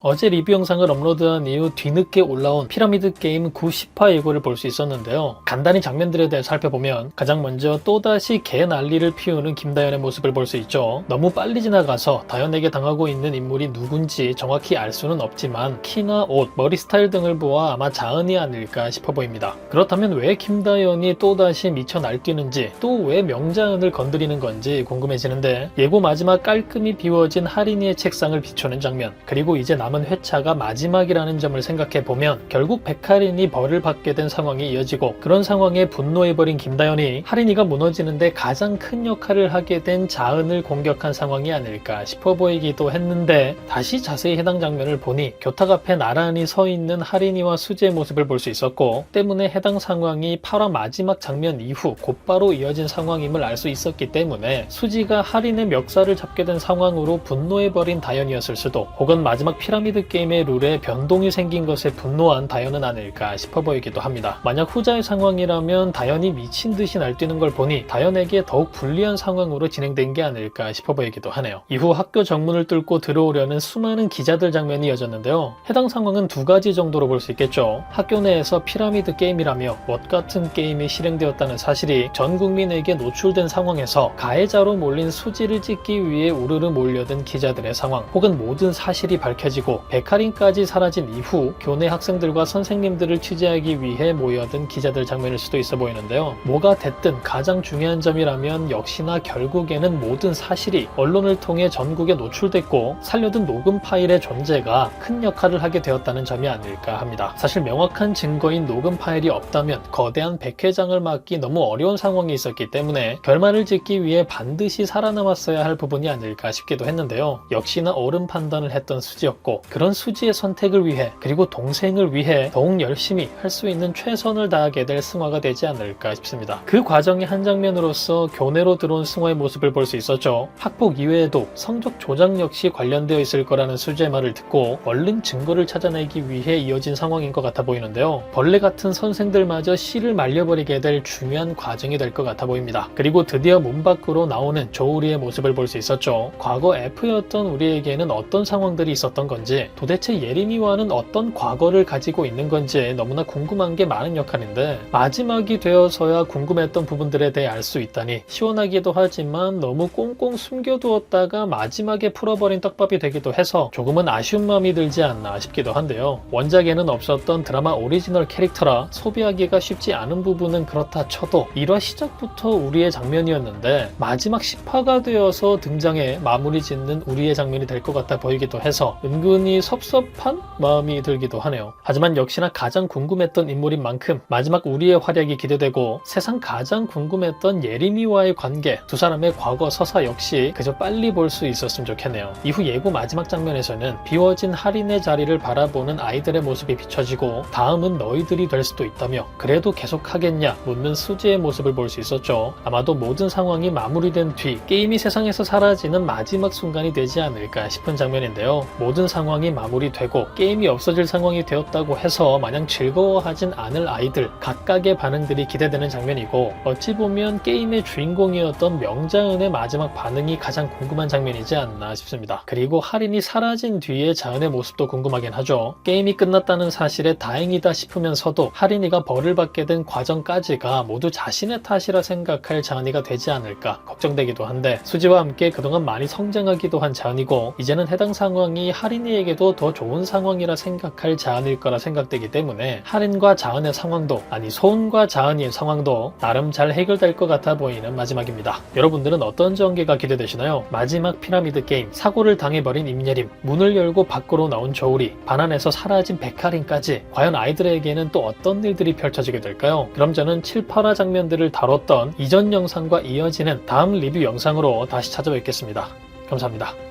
어제 리뷰 영상을 업로드한 이후 뒤늦게 올라온 피라미드 게임 90화 예고를 볼 수 있었는데요. 간단히 장면들에 대해 살펴보면 가장 먼저 또다시 개 난리를 피우는 김다연의 모습을 볼 수 있죠. 너무 빨리 지나가서 다연에게 당하고 있는 인물이 누군지 정확히 알 수는 없지만 키나 옷, 머리 스타일 등을 보아 아마 자은이 아닐까 싶어 보입니다. 그렇다면 왜 김다연이 또다시 미쳐 날뛰는지, 또 왜 명자은을 건드리는 건지 궁금해지는데, 예고 마지막 깔끔히 비워진 할인이의 책상을 비추는 장면, 그리고 이제 남은 회차가 마지막이라는 점을 생각해보면 결국 백할인이 벌을 받게 된 상황이 이어지고, 그런 상황에 분노해버린 김다연이 할인이가 무너지는데 가장 큰 역할을 하게 된 자은을 공격한 상황이 아닐까 싶어 보이기도 했는데, 다시 자세히 해당 장면을 보니 교탁 앞에 나란히 서 있는 할인이와 수지의 모습을 볼 수 있었고, 때문에 해당 상황이 8화 마지막 장면 이후 곧바로 이어진 상황임을 알 수 있었기 때문에 수지가 할인의 멱살을 잡게 된 상황으로 분노해버린 다연이었을 수도, 혹은 마지막 피라미드 게임의 룰에 변동이 생긴 것에 분노한 다연은 아닐까 싶어 보이기도 합니다. 만약 후자의 상황이라면 다연이 미친 듯이 날뛰는 걸 보니 다연에게 더욱 불리한 상황으로 진행된 게 아닐까 싶어 보이기도 하네요. 이후 학교 정문을 뚫고 들어오려는 수많은 기자들 장면이 이어졌는데요. 해당 상황은 두 가지 정도로 볼 수 있겠죠. 학교 내에서 피라미드 게임이라며 못 같은 게임이 실행되었다는 사실이 전 국민에게 노출된 상황에서 가해자로 몰린 수지를 찍기 위해 우르르 몰려든 기자들의 상황, 혹은 모든 사실이 밝혀지고 백할인까지 사라진 이후 교내 학생들과 선생님들을 취재하기 위해 모여든 기자들 장면일 수도 있어 보이는데요. 뭐가 됐든 가장 중요한 점이라면 역시나 결국에는 모든 사실이 언론을 통해 전국에 노출됐고, 살려둔 녹음 파일의 존재가 큰 역할을 하게 되었다는 점이 아닐까 합니다. 사실 명확한 증거인 녹음 파일이 없다면 거대한 백회장을 막기 너무 어려운 상황이 있었기 때문에 결말을 짓기 위해 반드시 살아남았어야 할 부분이 아닐까 싶기도 했는데요. 역시나 옳은 판단을 했던 수지였고, 그런 수지의 선택을 위해, 그리고 동생을 위해 더욱 열심히 할 수 있는 최선을 다하게 될 승화가 되지 않을까 싶습니다. 그 과정의 한 장면으로서 교내로 들어온 승화의 모습을 볼 수 있었죠. 학폭 이외에도 성적 조작 역시 관련되어 있을 거라는 수지의 말을 듣고 얼른 증거를 찾아내기 위해 이어진 상황인 것 같아 보이는데요. 벌레 같은 선생들마저 씨를 말려버리게 될 중요한 과정이 될 것 같아 보입니다. 그리고 드디어 문 밖으로 나오는 조우리의 모습을 볼 수 있었죠. 과거 F였던 우리에게는 어떤 상황들이 있었던 건지, 도대체 예린이와는 어떤 과거를 가지고 있는 건지 너무나 궁금한 게 많은 역할인데, 마지막이 되어서야 궁금했던 부분들에 대해 알 수 있다니 시원하기도 하지만 너무 꽁꽁 숨겨두었다가 마지막에 풀어버린 떡밥이 되기도 해서 조금은 아쉬운 마음이 들지 않나 싶기도 한데요. 원작에는 없었던 드라마 오리지널 캐릭터라 소비하기가 쉽지 않은 부분은 그렇다 쳐도 1화 시작부터 우리의 장면이었는데 마지막 10화가 되어서 등장해 마무리 짓는 우리의 장면이 될 것 같아 보이기도 해서 은근히 섭섭한 마음이 들기도 하네요. 하지만 역시나 가장 궁금했던 인물인 만큼 마지막 우리의 활약이 기대되고, 세상 가장 궁금했던 예림이와의 관계, 두 사람의 과거 서사 역시 그저 빨리 볼 수 있었으면 좋겠네요. 이후 예고 마지막 장면에서는 비워진 할인의 자리를 바라보는 아이들의 모습이 비춰지고, 다음은 너희들이 될 수도 있다며 그래도 계속하겠냐 묻는 수지의 모습을 볼 수 있었죠. 아마도 모든 상황이 마무리된 뒤 게임이 세상에서 사라지는 마지막 순간이 되지 않을까 싶은 장면인데요. 모든 상황이 마무리되고 게임이 없어질 상황이 되었다고 해서 마냥 즐거워하진 않을 아이들 각각의 반응들이 기대되는 장면이고, 어찌 보면 게임의 주인공이었던 명자은의 마지막 반응이 가장 궁금한 장면이지 않나 싶습니다. 그리고 할인이 사라진 뒤의 자은의 모습도 궁금하긴 하죠. 게임이 끝났다는 사실에 다행이다 싶으면서도 할인이가 벌을 받게 된 과정까지가 모두 자신의 탓이라 생각할 자은이가 되지 않을까 걱정되기도 한데, 수지와 함께 그동안 많이 성장하기도 한 자은이고, 이제는 해당 상황이 할인이에게도 더 좋은 상황이라 생각할 자은일 거라 생각되기 때문에 할인과 자은의 상황도, 아니 소은과 자은이의 상황도 나름 잘 해결될 것 같아 보이는 마지막입니다. 여러분들은 어떤 전개가 기대되시나요? 마지막 피라미드 게임, 사고를 당해버린 임예림, 문을 열고 밖으로 나온 조우리, 반 안에서 사라진 백할인까지 과연 아이들에게는 또 어떤 일들이 펼쳐지게 될까요? 그럼 저는 7, 8화 장면들을 다뤘던 이전 영상과 이어지는 다음 리뷰 영상으로 다시 찾아뵙겠습니다. 감사합니다.